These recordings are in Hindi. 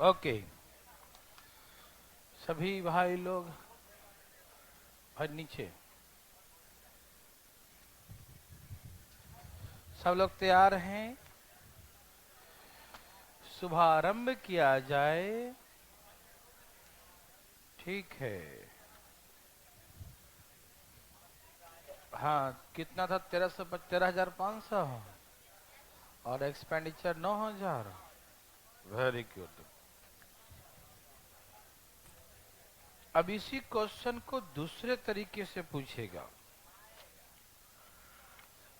ओके, सभी भाई लोग भाई नीचे, सब लोग तैयार हैं? शुभारंभ किया जाए। ठीक है। हाँ, कितना था? 13,500 और एक्सपेंडिचर 9,000। Very good. अब इसी क्वेश्चन को दूसरे तरीके से पूछेगा।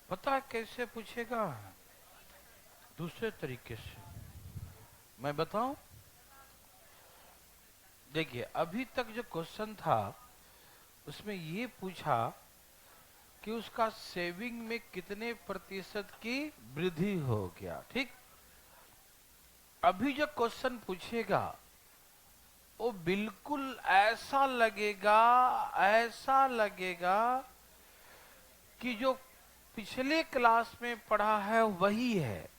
पता है कैसे पूछेगा? दूसरे तरीके से मैं बताऊं? देखिए, अभी तक जो क्वेश्चन था उसमें ये पूछा कि उसका सेविंग में कितने प्रतिशत की वृद्धि हो गया। ठीक। अभी जो क्वेश्चन पूछेगा वो बिल्कुल ऐसा लगेगा कि जो पिछले क्लास में पढ़ा है वही है,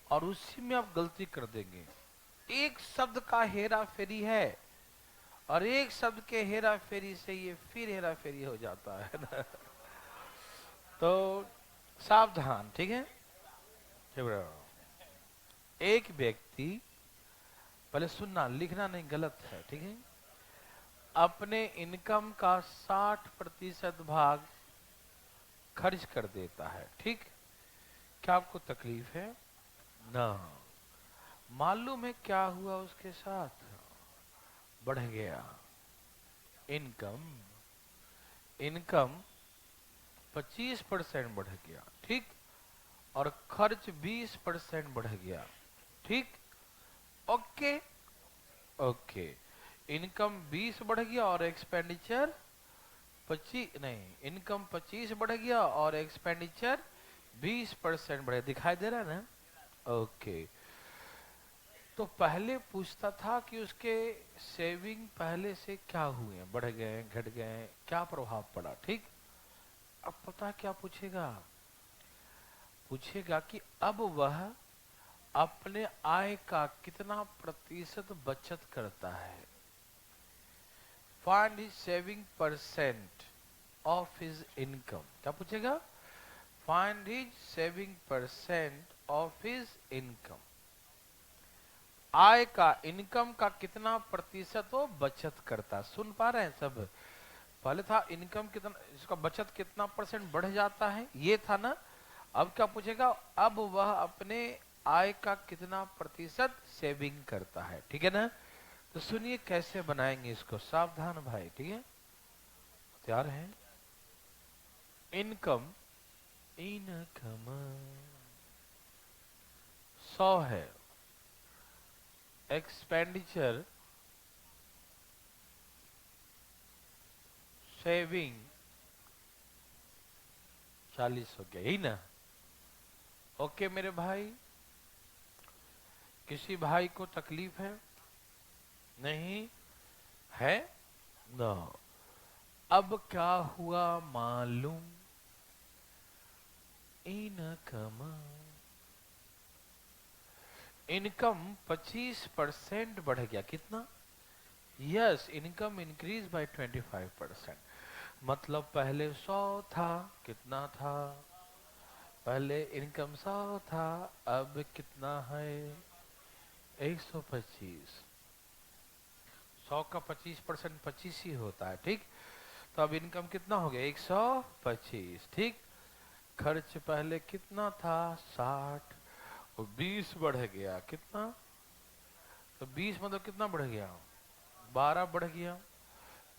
और उसी में आप गलती कर देंगे। एक शब्द का हेरा फेरी है, और एक शब्द के हेरा फेरी से ये फिर हेरा फेरी हो जाता है ना। तो सावधान, ठीक है। एक व्यक्ति, पहले सुनना, लिखना नहीं, गलत है, ठीक है। अपने इनकम का 60% भाग खर्च कर देता है। ठीक। क्या आपको तकलीफ है? ना। मालूम है क्या हुआ उसके साथ? बढ़ गया इनकम। इनकम 25% बढ़ गया। ठीक। और खर्च 20% बढ़ गया। ठीक। ओके। ओके। इनकम 20 बढ़ गया और एक्सपेंडिचर 25 नहीं, इनकम 25 बढ़ गया और एक्सपेंडिचर 20% बढ़े। दिखाई दे रहा है ना? ओके। तो पहले पूछता था कि उसके सेविंग पहले से क्या हुए, बढ़ गए, घट गए, क्या प्रभाव पड़ा। ठीक। अब पता है क्या पूछेगा? पूछेगा कि अब वह अपने आय का कितना प्रतिशत बचत करता है। Find his saving percent of his income. क्या पूछेगा? Find his saving percent of his income. आय का, इनकम का कितना प्रतिशत वो बचत करता। सुन पा रहे हैं सब? पहले था इनकम कितना, इसका बचत कितना परसेंट बढ़ जाता है, ये था ना। अब क्या पूछेगा? अब वह अपने आय का कितना प्रतिशत सेविंग करता है। ठीक है ना? तो सुनिए कैसे बनाएंगे इसको, सावधान भाई, ठीक है। तैयार है? इनकम, इनकम 100 है। एक्सपेंडिचर, सेविंग 40 हो गया, ही ना? ओके मेरे भाई, किसी भाई को तकलीफ है? नहीं है ना? अब क्या हुआ मालूम? इनकम, इनकम 25% बढ़ गया। कितना? Yes, income increase by 25%। मतलब पहले 100 था, कितना था? पहले इनकम 100 था, अब कितना है? 125। 100 का 25% 25 ही होता है। ठीक। तो अब इनकम कितना हो गया? 125। ठीक। खर्च पहले कितना था? 60, और 20 बढ़ गया। कितना? तो 20 मतलब कितना बढ़ गया? 12 बढ़ गया।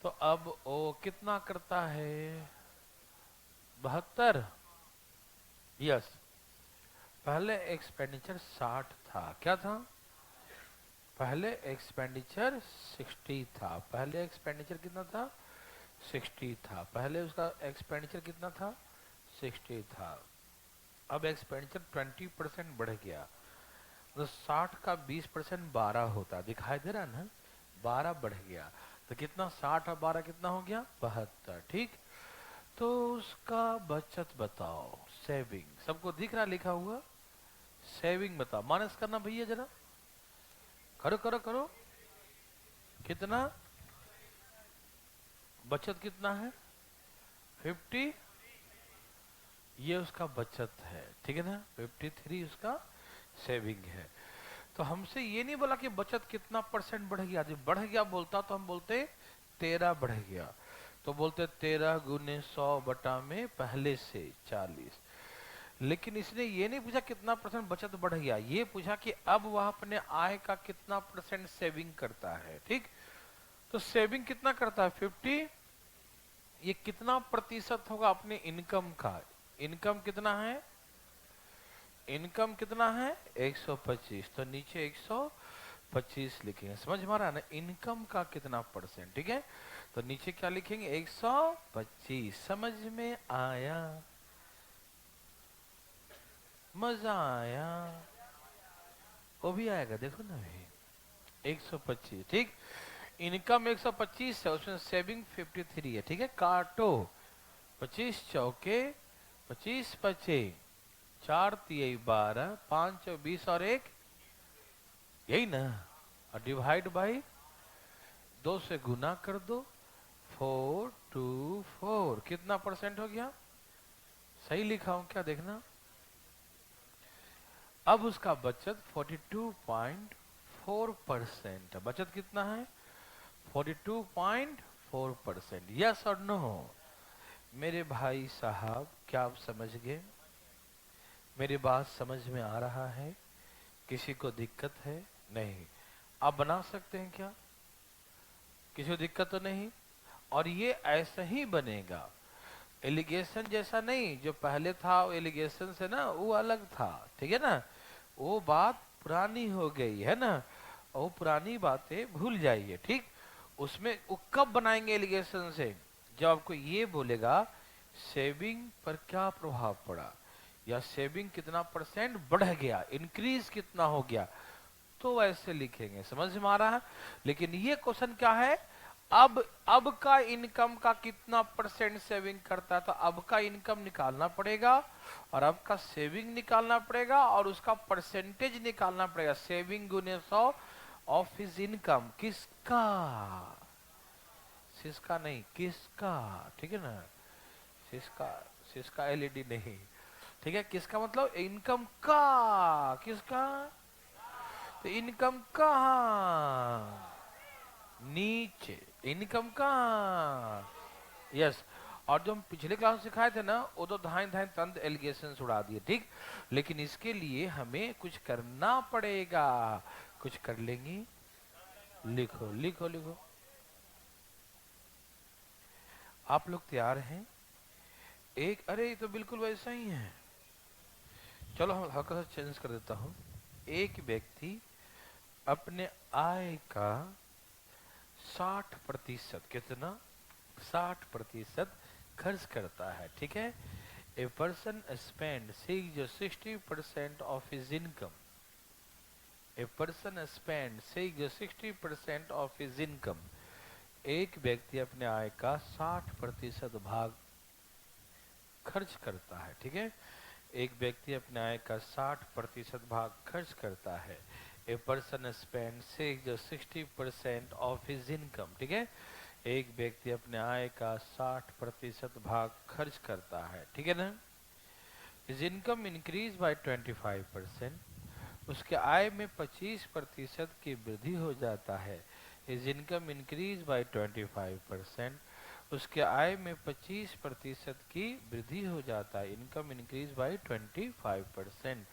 तो अब वो कितना करता है? 72। यस। पहले एक्सपेंडिचर 60 था, क्या था? पहले एक्सपेंडिचर 60 था। पहले एक्सपेंडिचर कितना था? 60 था। पहले उसका एक्सपेंडिचर कितना था? 60 था। अब एक्सपेंडिचर 20% बढ़ गया। तो 60 का 20% 12 होता। दिखाई दे रहा है ना? 12 बढ़ गया। तो कितना? 60 और 12 कितना हो गया? 72। ठीक। तो उसका बचत बताओ, सेविंग। सबको दिख रहा लिखा हुआ? सेविंग बताओ, माइनस करना भैया जरा। करो करो करो, कितना बचत कितना है? 50, ये उसका बचत है, ठीक है ना। 53 उसका सेविंग है। तो हमसे ये नहीं बोला कि बचत कितना परसेंट बढ़ गया। जब बढ़ गया बोलता तो हम बोलते 13 बढ़ गया, तो बोलते 13 गुने 100 बटा में पहले से 40। लेकिन इसने ये नहीं पूछा कितना परसेंट बचत बढ़ गया, ये पूछा कि अब वह अपने आय का कितना परसेंट सेविंग करता है। ठीक, तो सेविंग कितना करता है? 50। ये कितना प्रतिशत होगा अपने इनकम का? इनकम कितना है? इनकम कितना है? 125। तो नीचे 125 लिखेंगे। समझ में आ रहा है ना? इनकम का कितना परसेंट, ठीक है। तो नीचे क्या लिखेंगे? 125। समझ में आया? मजा आया? वो भी आएगा, देखो ना भाई। 125, ठीक। इनकम 125 है, उसमें सेविंग 53 है, ठीक है। काटो, 25 चौके 25 पचे, 4 तिये 12, 5 और 20 और 1, यही ना। और डिवाइड बाई 2 से गुना कर दो, 424। कितना परसेंट हो गया? सही लिखा हूं क्या? देखना। अब उसका बचत 42.4% है। बचत कितना है? 42.4%। यस और नो? मेरे भाई साहब, क्या आप समझ गए? मेरी बात समझ में आ रहा है? किसी को दिक्कत है? नहीं। आप बना सकते हैं क्या? किसी को दिक्कत तो नहीं? और ये ऐसा ही बनेगा, एलिगेशन जैसा नहीं। जो पहले था वो एलिगेशन से ना, वो अलग था, ठीक है ना। वो बात पुरानी हो गई है ना, वो पुरानी बातें भूल जाइए, ठीक। उसमें वो कब बनाएंगे एलिगेशन से? जब आपको ये बोलेगा सेविंग पर क्या प्रभाव पड़ा, या सेविंग कितना परसेंट बढ़ गया, इंक्रीज कितना हो गया, तो वैसे लिखेंगे। समझ में आ रहा है? लेकिन ये क्वेश्चन क्या है? अब का इनकम का कितना परसेंट सेविंग करता है, तो अब का इनकम निकालना पड़ेगा और अब का सेविंग निकालना पड़ेगा और उसका परसेंटेज निकालना पड़ेगा। सेविंग गुने 100 ऑफ हिज इनकम। किसका? सिसका नहीं, किसका, ठीक है ना। सिसका, सिसका एलईडी नहीं, ठीक है। किसका मतलब इनकम का, किसका? तो इनकम कहाँ? नीचे। इनकम कहाँ? यस। और जो हम पिछले क्लास में सिखाए थे ना, वो तो धाए धाए तंत एलिगेशन उड़ा दिए, ठीक। लेकिन इसके लिए हमें कुछ करना पड़ेगा। कुछ कर लेंगे। लिखो लिखो लिखो। आप लोग तैयार हैं? एक, अरे ये तो बिल्कुल वैसा ही है। चलो हम हल्का सा चेंज कर देता हूं। एक व्यक्ति अपने आय का 60%, कितना? 60% खर्च करता है, ठीक है। A person spend 60% of his income. A person spend 60% of his income. एक व्यक्ति अपने आय का 60% भाग खर्च करता है, ठीक है। एक व्यक्ति अपने आय का 60% भाग खर्च करता है। A person spend 60% of his income, ठीक है। एक व्यक्ति अपने आय का 60% भाग खर्च करता है, ठीक है ना। His income increase by 25%। उसके आय में 25% की वृद्धि हो जाता है। His income increase by 25%। उसके आय में 25% की वृद्धि हो जाता है। Income increase by 25%।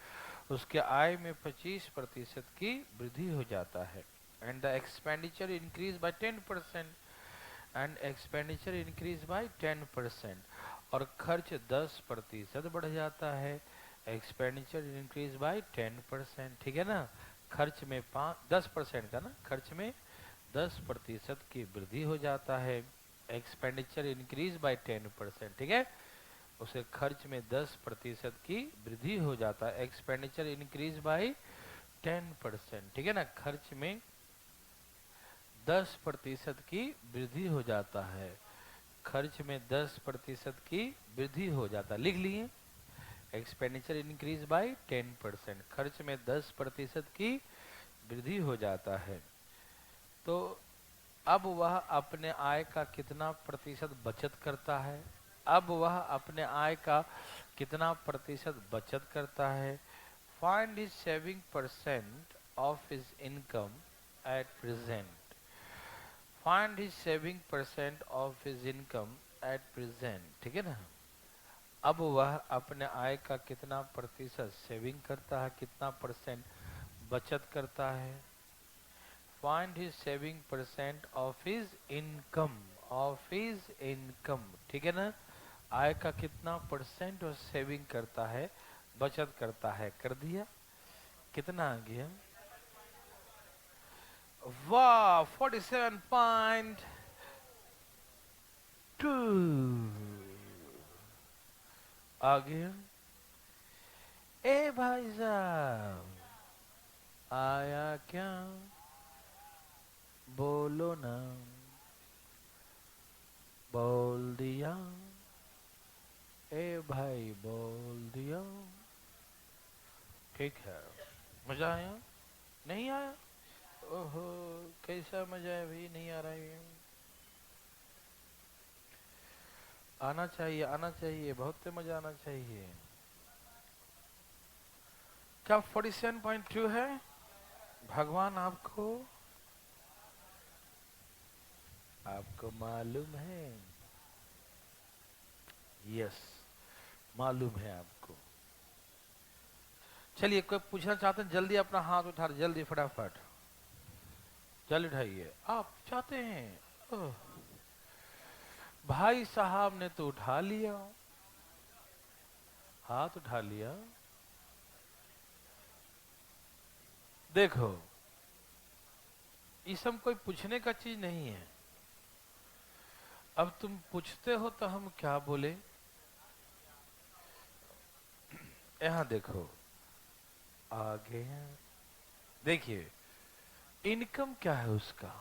उसके आय में 25% की वृद्धि हो जाता है। And the expenditure increase by 10%। And expenditure increase by 10%। और खर्च 10% बढ़ जाता है। एक्सपेंडिचर इंक्रीज बाय 10%, ठीक है ना। खर्च में 10% का ना, खर्च में 10% की वृद्धि हो जाता है। एक्सपेंडिचर इंक्रीज बाय 10%, ठीक है। उसे खर्च में 10% की वृद्धि हो जाता है। एक्सपेंडिचर इंक्रीज बाय 10%, ठीक है ना। खर्च में 10% की वृद्धि हो जाता है। खर्च में 10% की वृद्धि हो जाता है। लिख लिए। एक्सपेंडिचर इंक्रीज बाय 10%, खर्च में 10% की वृद्धि हो जाता है, तो अब वह अपने आय का कितना प्रतिशत बचत करता है? अब वह अपने आय का कितना प्रतिशत बचत करता है? Find his saving percent of his income at present. Find his saving percent of his income at present, ठीक है ना। अब वह अपने आय का कितना प्रतिशत सेविंग करता है, कितना परसेंट बचत करता है। Find his saving percent of his income, of his income, ठीक है ना। आय का कितना परसेंट और सेविंग करता है, बचत करता है। कर दिया? कितना आ गया? वाह, 47.2 आ गया। ए भाई साहब, आया क्या? बोलो ना। बोल दिया? ए भाई बोल दिया? ठीक है। मजा आया? नहीं आया? ओहो, कैसा मजा है भाई, नहीं आ रहा है? आना चाहिए, आना चाहिए, बहुत मजा आना चाहिए। क्या 47.2 है? भगवान आपको, आपको मालूम है? यस, मालूम है आपको। चलिए, कोई पूछना चाहते हैं? जल्दी अपना हाथ उठा, जल्दी फटाफट जल्दी उठाइए। आप चाहते हैं? ओह, भाई साहब ने तो उठा लिया, हाथ उठा लिया। देखो, ये सब कोई पूछने का चीज नहीं है। अब तुम पूछते हो तो हम क्या बोले। यहां देखो, आगे देखिए, इनकम क्या है उसका,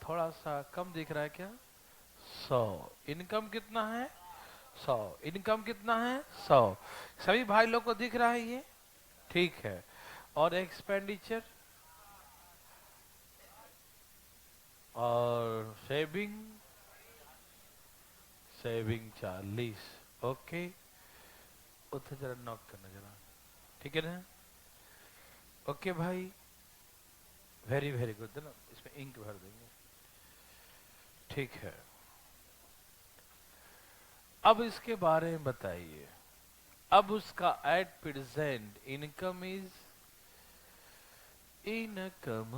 थोड़ा सा कम दिख रहा है क्या? 100। इनकम कितना है? 100। इनकम कितना है? 100। सभी भाई लोग को दिख रहा है ये? ठीक है। और एक्सपेंडिचर और सेविंग, सेविंग 40। ओके, उधर जरा नॉक करना जरा, ठीक है ना। ओके भाई, वेरी वेरी गुड ना, इसमें इंक भर देंगे। ठीक है, अब इसके बारे में बताइए। अब उसका at present income is, income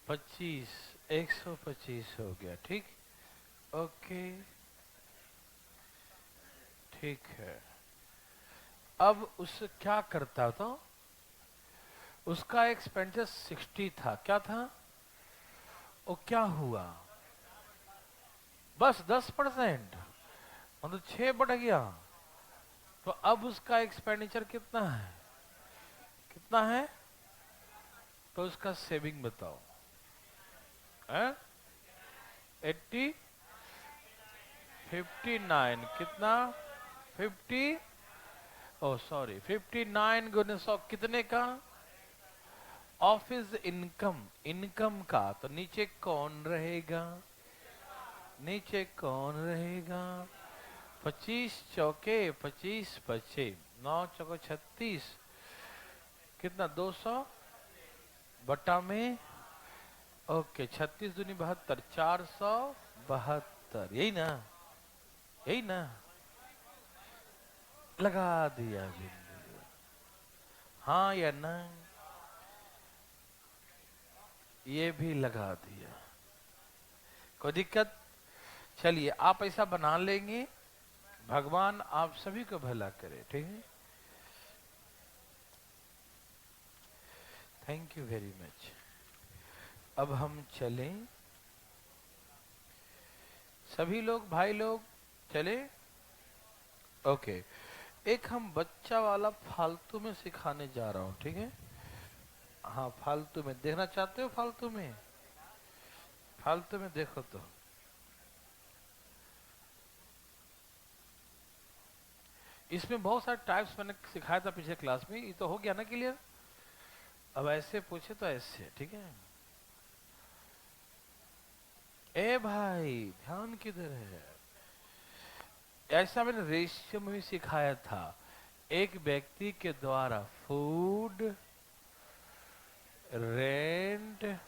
25, 125 हो गया, ठीक। ओके, ठीक है। अब उस क्या करता था? उसका एक्सपेंडिचर 60 था, क्या था? वो क्या हुआ? बस 10%, मतलब 6 बढ़ गया। तो अब उसका एक्सपेंडिचर कितना है? कितना है? तो उसका सेविंग बताओ। 80, 59, कितना? 50, ओ सॉरी, 59 गुने 100 कितने का? ऑफिस इनकम, इनकम का। तो नीचे कौन रहेगा? नीचे कौन रहेगा? 25 चौके 25 बचे, 9 चौको 36, कितना? 200 बटा में, ओके, 36 दूनी 72, 472, यही ना? यही ना? लगा दिया बिंदु, हाँ या ना? ये भी लगा दिया, कोई दिक्कत? चलिए, आप ऐसा बना लेंगे, भगवान आप सभी को भला करे, ठीक है। Thank you very much. अब हम चलें, सभी लोग, भाई लोग चले। ओके, एक हम बच्चा वाला फालतू में सिखाने जा रहा हूं, ठीक है। हाँ, फालतू में देखना चाहते हो? फालतू में, फालतू में देखो तो इसमें बहुत सारे टाइप्स मैंने सिखाया था पिछले क्लास में, ये तो हो गया ना क्लियर। अब ऐसे पूछे तो ऐसे, ठीक है। ए भाई ध्यान किधर है? ऐसा मैंने रेशियो में भी सिखाया था। एक व्यक्ति के द्वारा फूड, रेंट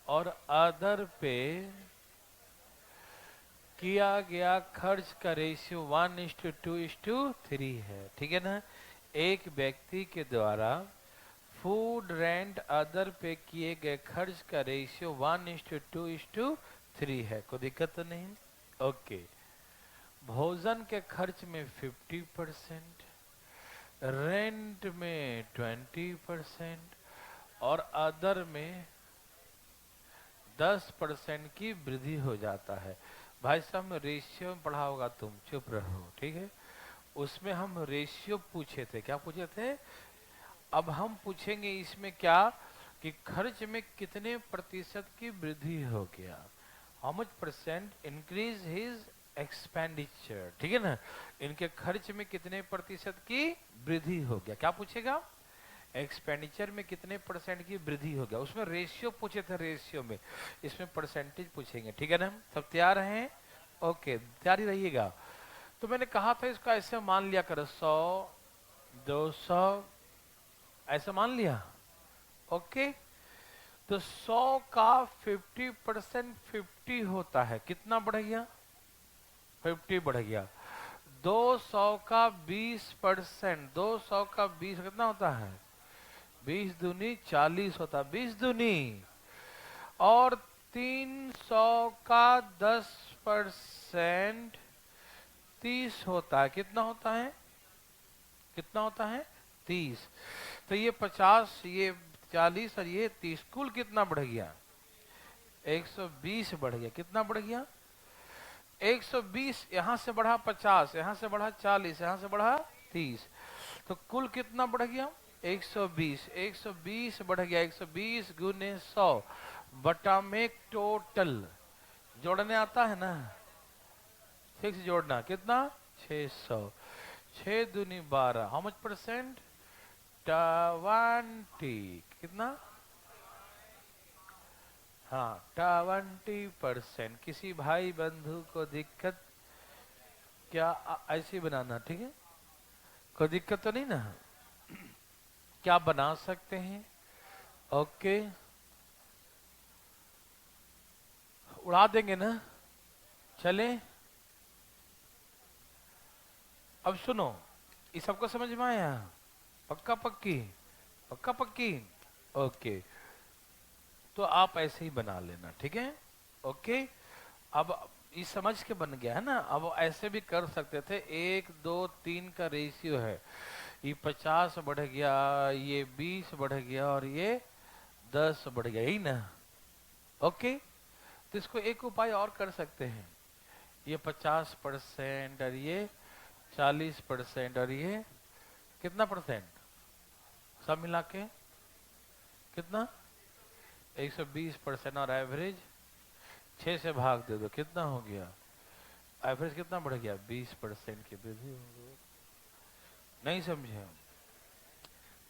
और अदर पे किया गया खर्च का रेशियो 1:2:3 है, ठीक है ना। एक व्यक्ति के द्वारा फूड, रेंट, अदर पे किए गए खर्च का रेशियो 1:2:3 है। कोई दिक्कत तो नहीं? ओके। भोजन के खर्च में 50%, रेंट में 20% और अदर में 10% की वृद्धि हो जाता है। भाई साहब रेशियो में पढ़ा होगा, तुम चुप रहो, ठीक है। उसमें हम रेशियो पूछे थे, क्या पूछे थे? अब हम पूछेंगे इसमें क्या, कि खर्च में कितने प्रतिशत की वृद्धि हो गया, how much percent increase his expenditure, ठीक है ना। इनके खर्च में कितने प्रतिशत की वृद्धि हो गया, क्या पूछेगा? एक्सपेंडिचर में कितने परसेंट की वृद्धि हो गया। उसमें रेशियो पूछे थे, रेशियो में, इसमें परसेंटेज पूछेंगे, ठीक है ना। सब तैयार हैं? ओके, तैयार ही रहिएगा। तो मैंने कहा था इसको ऐसे मान लिया करो, 100, 200, ऐसा मान लिया। ओके, तो 100 का 50% 50 होता है, कितना बढ़ गया? 50 बढ़ गया। 200 का 20%, 200 का 20 कितना होता है? 20 दूनी 40 होता है, 20 दूनी। और 300 का 10% 30 होता है, कितना होता है? कितना होता है? 30। तो ये 50, ये 40 और ये 30, कुल कितना बढ़ गया? 120 बढ़ गया। कितना बढ़ गया? 120। यहां से बढ़ा 50, यहां से बढ़ा 40, यहां से बढ़ा 30, तो कुल कितना बढ़ गया? 120। 120 बढ़ गया। 120 गुने 100 बटा में टोटल जोड़ने आता है ना, 6 जोड़ना, कितना? 600। 6 दूनी 12, हाउ मच परसेंट? 20, कितना? हाँ, 20%। किसी भाई बंधु को दिक्कत क्या? ऐसे बनाना, ठीक है, कोई दिक्कत तो नहीं ना? क्या बना सकते हैं? ओके, उड़ा देंगे ना, चले। अब सुनो, ये सबको समझ में आया? पक्का पक्की? पक्का पक्की? ओके, तो आप ऐसे ही बना लेना, ठीक है। ओके, अब ये समझ के बन गया है ना। अब ऐसे भी कर सकते थे, 1 2 3 का रेशियो है, ये 50 बढ़ गया, ये 20 बढ़ गया और ये 10 बढ़ गया, यही ना। ओके, तो इसको एक उपाय और कर सकते हैं, ये 50% और ये 40% और ये कितना परसेंट, सब मिला के कितना? 120% और एवरेज 6 से भाग दे दो, कितना हो गया? एवरेज कितना बढ़ गया? 20% की वृद्धि हो गई। नहीं समझे हम?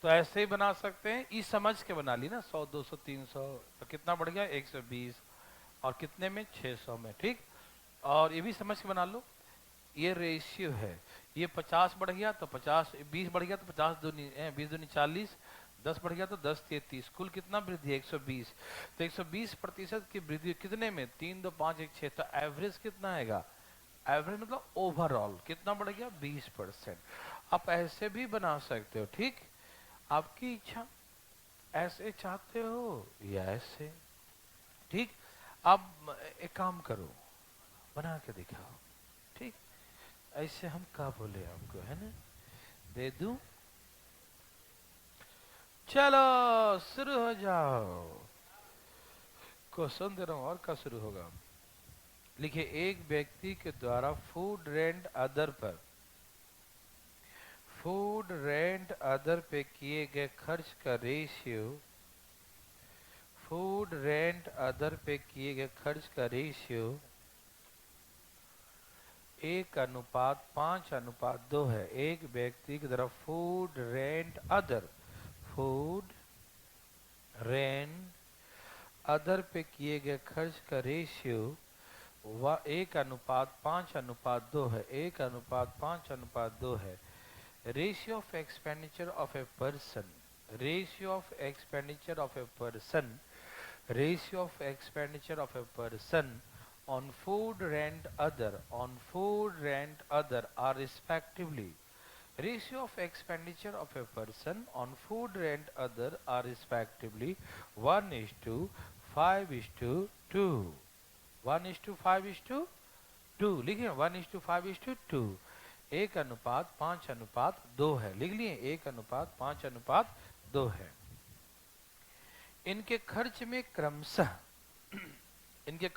तो ऐसे ही बना सकते हैं, ई समझ के बना ली ना, 100 200 300, तो कितना बढ़ गया? 120 और कितने में? 600 में, ठीक। और ये भी समझ के बना लो, ये रेशियो है, ये 50 बढ़ गया तो 50, 20 बढ़ गया तो 50 दूनी 20 दूनी 40, 10 बढ़ गया तो 10 3 30, कुल कितना वृद्धि है? 120। तो 120% की वृद्धि कितने में? 3 2 5 1 6, तो एवरेज कितना आएगा? एवरेज मतलब ओवरऑल कितना बढ़ गया? 20%। आप ऐसे भी बना सकते हो, ठीक, आपकी इच्छा, ऐसे चाहते हो या ऐसे, ठीक। अब एक काम करो, बना के दिखाओ, ठीक। ऐसे हम क्या बोले आपको, है ना, दे दूं? चलो शुरू हो जाओ, क्वेश्चन दे रहा हूं, और क्या शुरू होगा। लिखिए, एक व्यक्ति के द्वारा फूड, रेंट, अदर पर, फूड, रेंट, अदर पे किए गए खर्च का रेशियो, फूड, रेंट, अदर पे किए गए खर्च का रेशियो 1:5:2 है। एक व्यक्ति की तरफ food, rent, other, food, rent other पे किए गए खर्च का रेशियो 1:5:2 है, 1:5:2 है। Ratio of expenditure of a person, ratio of expenditure of a person, ratio of expenditure of a person on food, rent, other, on food, rent, other are respectively. Ratio of expenditure of a person on food, rent, other are respectively 1:5:2, 1:5:2, लिखिए 1:5:2, 1:5:2 है, लिख लिए 1:5:2 है। इनके खर्च में क्रमशः इनके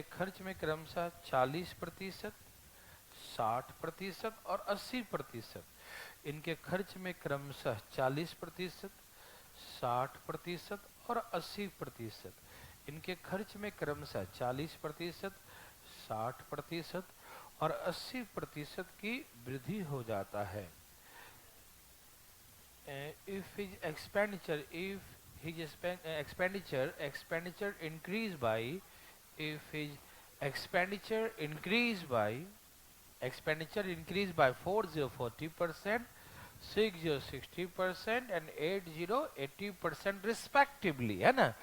खर्च में क्रमशः 40%, 60% और 80%। इनके खर्च में क्रमशः 40%, 60% और 80%। इनके खर्च में क्रमशः 40%, 60% और 80% की वृद्धि हो जाता है। If his expenditure increase by, if his expenditure increase by 40%, 60% and 80% respectively, है ना।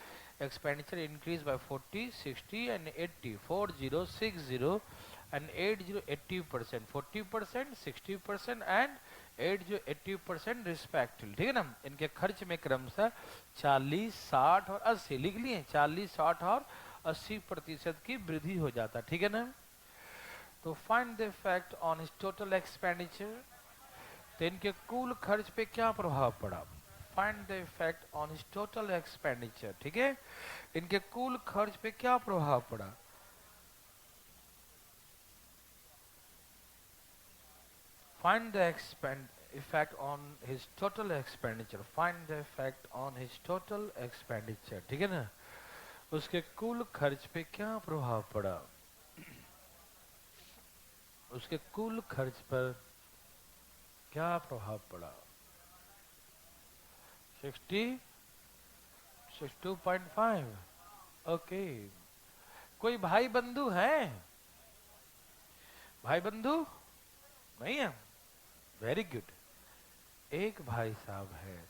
expenditure increase by 40, 60 and 80, 40, 60 and 80, 80%, 40%, 60% and 80% respectively, ठीक है ना। इनके खर्च में क्रमशः 40, 60 और 80 लिख लिए, 40, 60 और 80% की वृद्धि हो जाता, ठीक है ना। तो find the effect on his total expenditure, तो इनके कुल खर्च पे क्या प्रभाव पड़ा। Find the effect on his total expenditure, ठीक है, इनके कुल खर्च पे क्या प्रभाव पड़ा। Find the effect on his total expenditure. Find the effect on his total expenditure. ठीक है ना, उसके कुल खर्च पे क्या प्रभाव पड़ा, उसके कुल खर्च पर क्या प्रभाव पड़ा। 62.5। ओके, कोई भाई बंधु है, भाई बंधु नहीं है, वेरी गुड। एक भाई साहब है,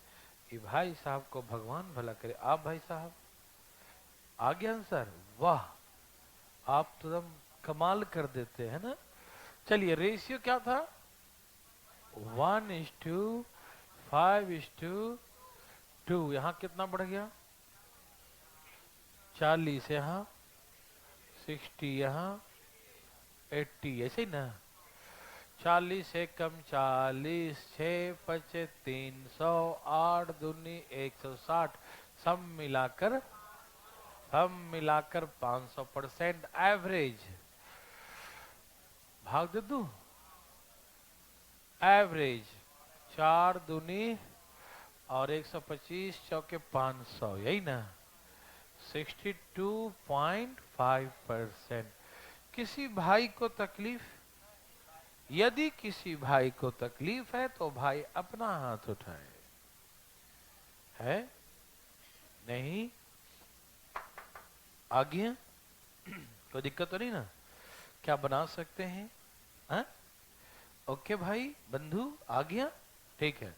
ये भाई साहब को भगवान भला करे। आप भाई साहब आ गया आंसर, वाह, आप तो एकदम कमाल कर देते हैं ना। चलिए, रेशियो क्या था, 1:5:2। यहाँ कितना बढ़ गया, 40 यहाँ, 60 यहाँ, 80, ऐसे ही ना। 40 से कम 40, 6 5 300, 8 दूनी 160, सब मिलाकर 500% एवरेज। भाग दे दू, एवरेज 4 दूनी और 125 चौके 500, यही ना, 62.5%। किसी भाई को तकलीफ, यदि किसी भाई को तकलीफ है तो भाई अपना हाथ उठाए, है नहीं, आ गया, कोई दिक्कत तो नहीं ना, क्या बना सकते हैं, हा? ओके भाई बंधु, आ गया, ठीक है।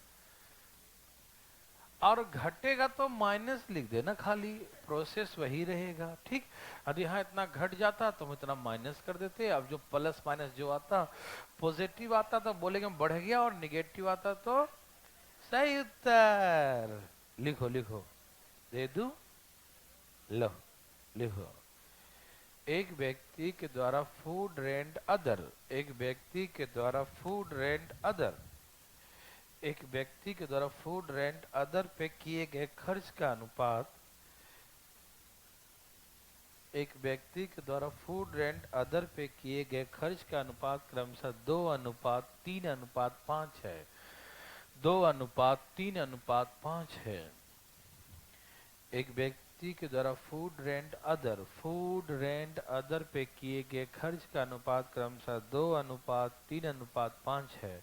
और घटेगा तो माइनस लिख देना, खाली प्रोसेस वही रहेगा, ठीक। यदि यहाँ इतना घट जाता तो हम इतना माइनस कर देते। अब जो प्लस माइनस जो आता, पॉजिटिव आता तो बोलेंगे बढ़ गया, और निगेटिव आता तो सही उत्तर। लिखो लिखो, दे दू, लो लिखो। एक व्यक्ति के द्वारा फूड रेंट अदर, एक व्यक्ति के द्वारा फूड रेंट अदर, एक व्यक्ति के द्वारा फूड रेंट अदर पे किए गए खर्च का अनुपात, एक व्यक्ति के द्वारा फूड रेंट अदर पे किए गए खर्च का अनुपात क्रमशः 2:3:5 है, 2:3:5 है। एक व्यक्ति के द्वारा फूड रेंट अदर पे किए गए खर्च का अनुपात क्रमशः 2:3:5 है।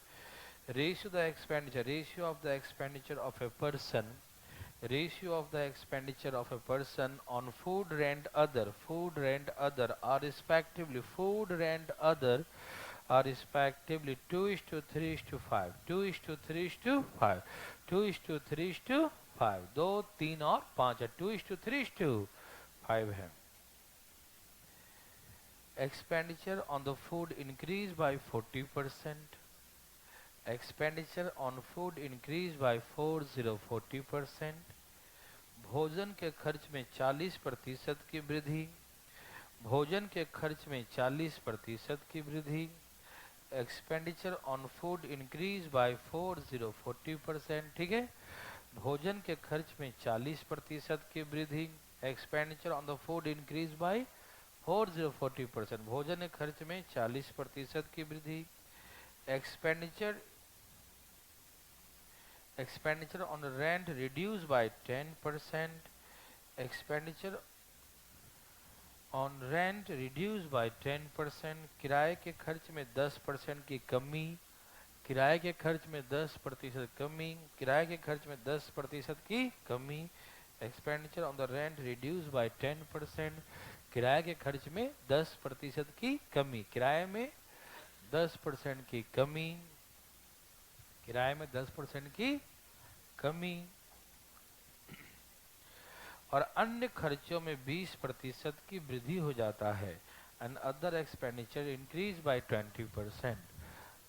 ratio of the expenditure of a person, ratio of the expenditure of a person on food, rent, other are respectively food, rent, other are respectively 2 is to 3 is to 5, 2 is to 3 is to 5, 2 is to 3 is to 5, 2, 3 और 5 है, 2 is to 3 is to 5 है. Expenditure on the food increased by 40%. Expenditure on food increased by 40%. भोजन के खर्च में 40% की वृद्धि. भोजन के खर्च में 40% की वृद्धि. Expenditure on food increase by 40% ठीक है. भोजन के खर्च में 40% की वृद्धि. Expenditure on the food increase by 40% भोजन के खर्च में 40% की वृद्धि. Expenditure on rent reduce by 10%. Expenditure on rent reduce by 10%. किराए के खर्च में 10% की कमी. किराए के खर्च में 10% कमी. किराए के खर्च में 10% की कमी. Expenditure on the rent reduce by 10%. किराए के खर्च में 10% की कमी. किराए में 10% की कमी. किराए में 10% की कमी. और अन्य खर्चों में 20% की वृद्धि हो जाता है. And other expenditure increase by 20%.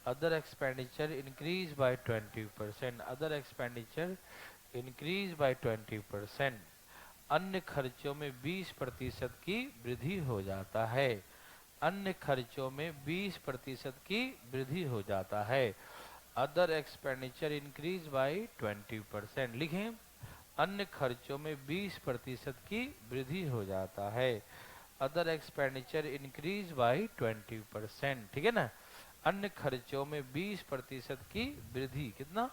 Other expenditure increase by 20%. Other expenditure increase by 20%. अन्य खर्चों में 20% की वृद्धि हो जाता है. अन्य खर्चों में 20% की वृद्धि हो जाता है. Other expenditure increase by 20%. लिखें, अन्य खर्चों में 20% की वृद्धि हो जाता है. Other expenditure increase by 20%. ठीक है ना. अन्य खर्चों में 20% की वृद्धि. कितना?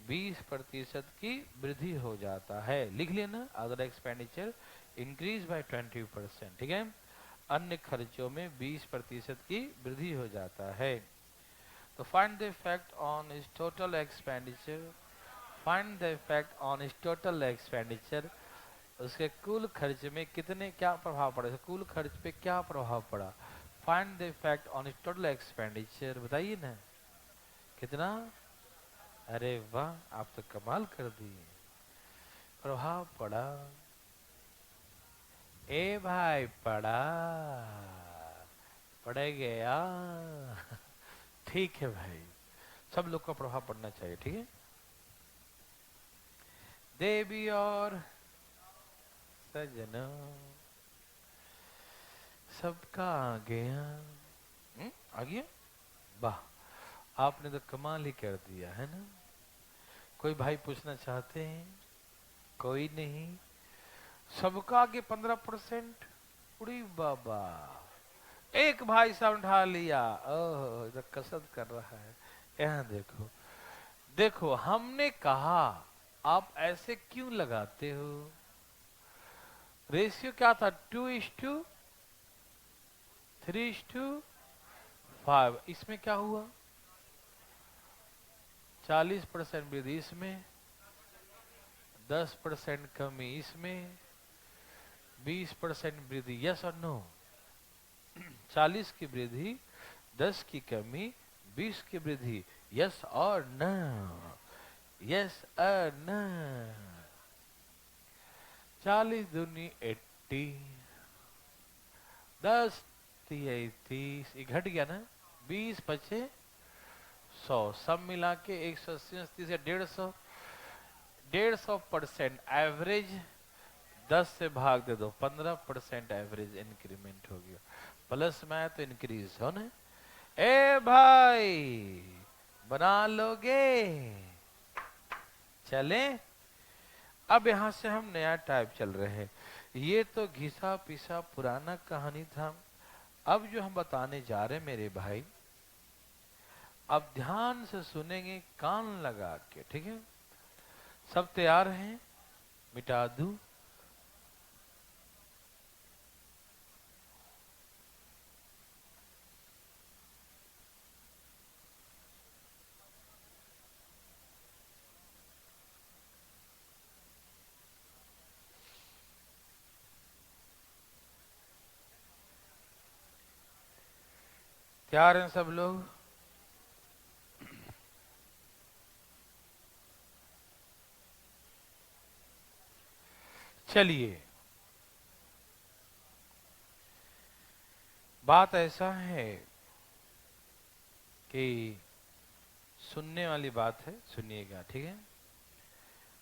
20% की वृद्धि हो जाता है. लिख लेना, अदर एक्सपेंडिचर इंक्रीज बाय 20%. ठीक है. अन्य खर्चों में 20% की वृद्धि हो जाता है. तो फाइंड द इफेक्ट ऑन इस total expenditure. Find the effect on इस टोटल एक्सपेंडिचर. उसके कुल खर्च में कितने क्या प्रभाव पड़ा. कुल खर्च पे क्या प्रभाव पड़ा. फाइंड द इफेक्ट ऑन इस टोटल एक्सपेंडिचर. बताइए ना कितना. अरे वाह, आप तो कमाल कर दिए. प्रभाव पड़ा. ए भाई पड़ा. पड़ गया. ठीक है भाई, सब लोग का प्रभाव पड़ना चाहिए. ठीक है. देवी और सजना सबका आ गया. आ गया. वाह, आपने तो कमाल ही कर दिया है ना. कोई भाई पूछना चाहते हैं? कोई नहीं. सबका आगे 15%. उड़ी बाबा, एक भाई साहब उठा लिया. ओह, इधर कसरत कर रहा है. यहाँ देखो, देखो हमने कहा आप ऐसे क्यों लगाते हो. रेशियो क्या था? 2:3:5. इसमें क्या हुआ? 40% वृद्धि इसमें, 10% कमी इसमें, 20% वृद्धि. यस और नो. 40 की वृद्धि, 10 की कमी, 20 की वृद्धि. यस और नो. यस और नो. 40 दूनी 80, 10 30, 30 घट गया ना. 20 बचे 100. सब मिला के 180 से 150. 150% एवरेज 10 से भाग दे दो, 15% एवरेज इंक्रीमेंट हो गया. प्लस में तो इंक्रीज हो ना. ए भाई बना लोगे. चले. अब यहां से हम नया टाइप चल रहे हैं. ये तो घिसा पिसा पुराना कहानी था. अब जो हम बताने जा रहे हैं मेरे भाई, अब ध्यान से सुनेंगे कान लगा के. ठीक है. सब तैयार हैं? मिटा दूं? तैयार हैं सब लोग? चलिए, बात ऐसा है कि सुनने वाली बात है, सुनिएगा, ठीक है?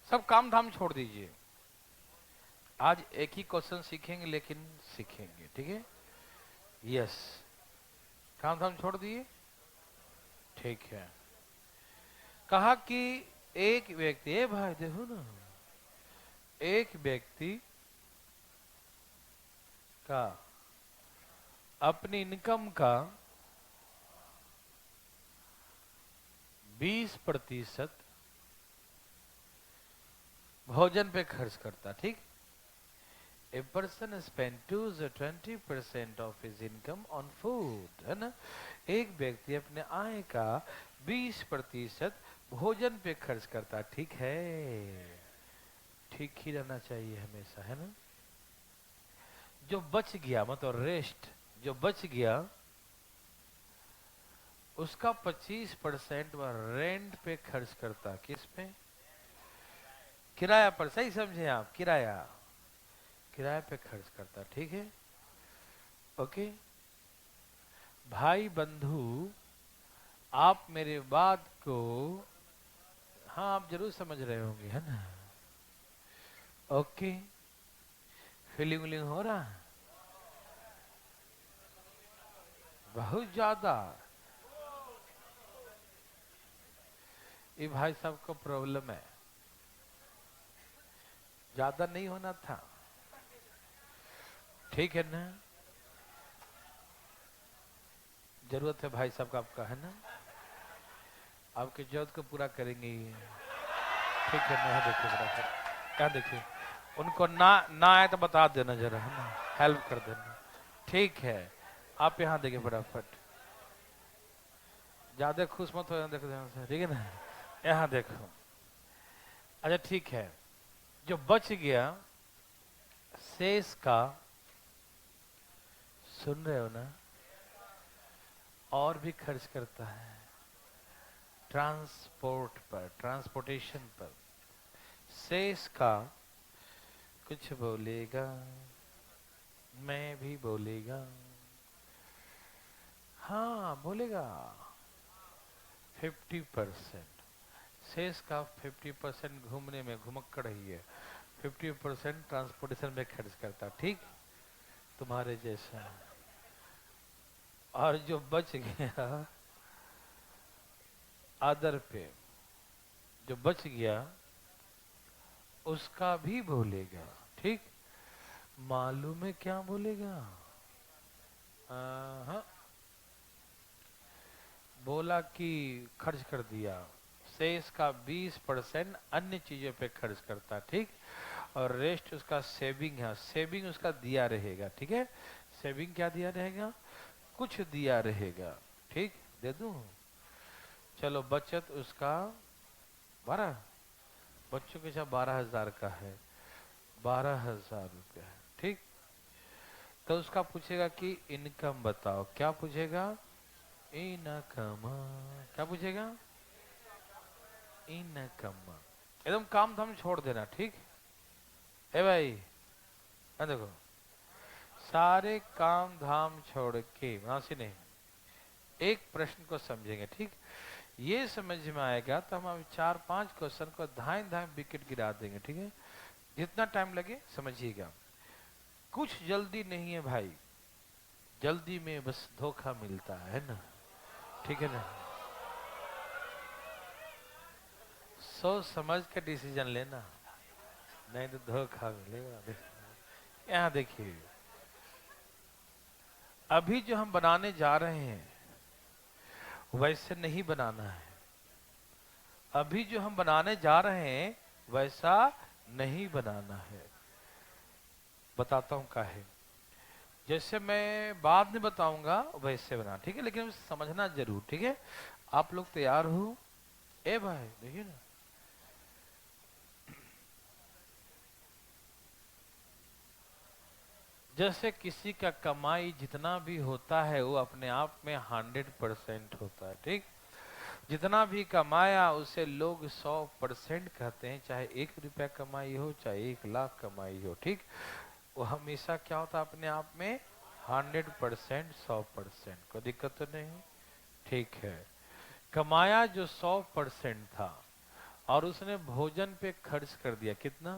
सब काम धाम छोड़ दीजिए। आज एक ही क्वेश्चन सीखेंगे, लेकिन सीखेंगे, ठीक है? यस। काम धाम छोड़ दिए, ठीक है। कहा कि एक व्यक्ति, ए भाई देखो ना, एक व्यक्ति का अपनी इनकम का 20% भोजन पे खर्च करता, ठीक? A person spend 20% of his income on food, है ना? एक व्यक्ति अपने आय का 20% भोजन पे खर्च करता, ठीक है? ठीक ही रहना चाहिए हमेशा, है ना? जो बच गया, मतलब रेस्ट जो बच गया, उसका 25% वह रेंट पे खर्च करता। किस पे? किराया पर। सही समझे आप? किराया, किराए पे खर्च करता, ठीक है? ओके भाई बंधु, आप मेरे बात को, हाँ, आप जरूर समझ रहे होंगे, है ना? ओके, फीलिंग विलिंग हो रहा है? बहुत ज्यादा। ये भाई साहब को प्रॉब्लम है, ज्यादा नहीं होना था, ठीक है ना? जरूरत है भाई साहब का आपका, है ना? आपकी जरूरत को पूरा करेंगे ये, ठीक है ना? देखिए बराबर, क्या देखिए, उनको ना ना आए तो बता देना जरा, है ना? हेल्प कर देना, ठीक है? आप यहाँ देखिए फटाफट, ज्यादा खुश मत हो, यहाँ देखो ध्यान से, ठीक है ना? यहाँ देखो। अच्छा ठीक है, जो बच गया शेष का, सुन रहे हो ना, और भी खर्च करता है ट्रांसपोर्ट पर, ट्रांसपोर्टेशन पर। शेष का कुछ बोलेगा, मैं भी बोलेगा, हाँ बोलेगा। 50% शेष का 50% घूमने में घुमक्कड़ ही है, 50% ट्रांसपोर्टेशन में खर्च करता, ठीक? तुम्हारे जैसा। और जो बच गया अदर पे, जो बच गया उसका भी बोलेगा, ठीक? मालूम है क्या बोलेगा? हाँ, बोला कि खर्च कर दिया, शेष का 20% अन्य चीजों पे खर्च करता, ठीक? और रेस्ट उसका सेविंग है, सेविंग उसका दिया रहेगा, ठीक है? सेविंग क्या दिया रहेगा? कुछ दिया रहेगा, ठीक? दे दूं? चलो, बचत उसका 12, बच्चों के साथ 12,000 का है, 12,000 रुपया है, ठीक? तो उसका पूछेगा कि इनकम बताओ। क्या पूछेगा? इनकम। क्या पूछेगा? इनकम। एकदम काम धाम छोड़ देना, ठीक है भाई? देखो, सारे काम धाम छोड़ के, वहां से नहीं, एक प्रश्न को समझेंगे, ठीक? ये समझ में आएगा तो हम अभी 4-5 क्वेश्चन को धाए धाए विकेट गिरा देंगे, ठीक है? जितना टाइम लगे समझिएगा, कुछ जल्दी नहीं है भाई, जल्दी में बस धोखा मिलता है ना, ठीक है ना? सोच समझ के डिसीजन लेना, नहीं तो धोखा मिलेगा। यहाँ देखिए, अभी जो हम बनाने जा रहे हैं वैसे नहीं बनाना है। अभी जो हम बनाने जा रहे हैं वैसा नहीं बनाना है। बताता हूं का है, जैसे मैं बाद में बताऊंगा वैसे बना, ठीक है? लेकिन समझना जरूर, ठीक है? आप लोग तैयार हो? ए भाई देखिए ना, जैसे किसी का कमाई जितना भी होता है वो अपने आप में 100% होता है, ठीक। जितना भी कमाया उसे लोग 100% कहते हैं, चाहे 1 रुपया कमाई हो चाहे 1 लाख कमाई हो, ठीक। वो हमेशा क्या होता है अपने आप में 100%, 100%। कोई दिक्कत तो नहीं, ठीक है। कमाया जो 100% था और उसने भोजन पे खर्च कर दिया कितना,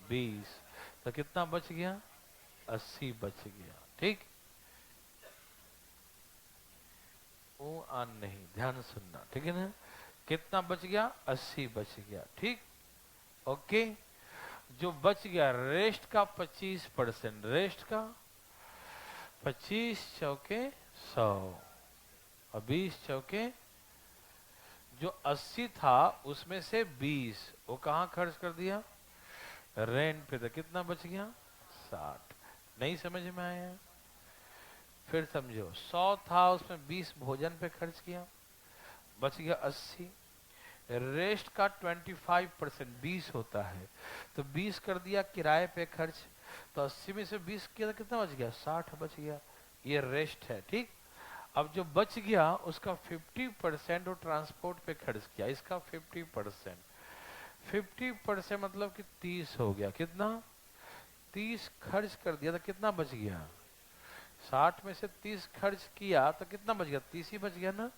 20, तो कितना बच गया, 80 बच गया, ठीक। ओ आन नहीं, ध्यान सुनना, ठीक है ना। कितना बच गया, 80 बच गया, ठीक। ओके। जो बच गया रेस्ट का 25%, रेस्ट का 25 चौके 100 और 20 चौके, जो 80 था उसमें से 20 वो कहाँ खर्च कर दिया, रेंट पे। तो कितना बच गया, 60। नहीं समझ में आया, फिर समझो। 100 था उसमें 20 भोजन पे खर्च किया, बच गया 80। रेस्ट का 25% 20 होता है, तो 20 कर दिया किराए पे खर्च, तो 80 में से 20 किया तो कितना बच गया, 60 बच गया। ये रेस्ट है, ठीक। अब जो बच गया उसका 50% वो ट्रांसपोर्ट पे खर्च किया, इसका 50%। 50% मतलब कि 30 हो गया, कितना, 30 खर्च कर दिया तो कितना बच गया, 60 में से 30 खर्च किया तो कितना बच गया, 30 ही बच गया ना,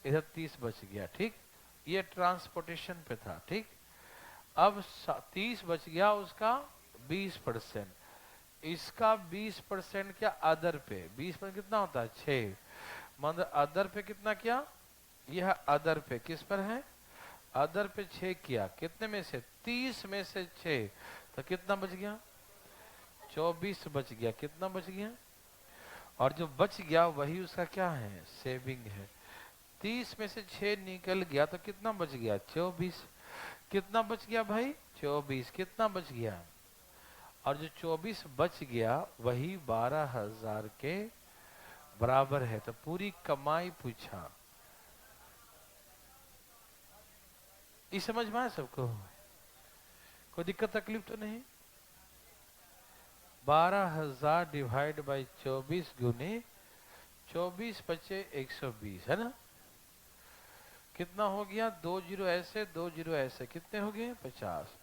इधर 30 बच गया, ठीक। ये ट्रांसपोर्टेशन पे था, ठीक। अब 30 बच गया, उसका 20%, इसका 20% क्या, अदर पे 20% कितना होता है, 6। मतलब अदर पे कितना किया, यह अदर पे किस पर है, अदर पे 6 किया, कितने में से, 30 में से 6, तो कितना बच गया, 24 बच गया, कितना बच गया। और जो बच गया वही उसका क्या है, सेविंग है। 30 में से 6 निकल गया तो कितना बच गया, 24। कितना बच गया भाई, 24। कितना बच गया, और जो 24 बच गया वही 12,000 के बराबर है। तो पूरी कमाई पूछा, इस समझ में आया सबको, कोई दिक्कत तकलीफ तो नहीं। 12,000 डिवाइड बाई 24 गुने 24 बचे 120, है ना। कितना हो गया, 2 जीरो ऐसे 2 जीरो ऐसे, कितने हो गए, 50।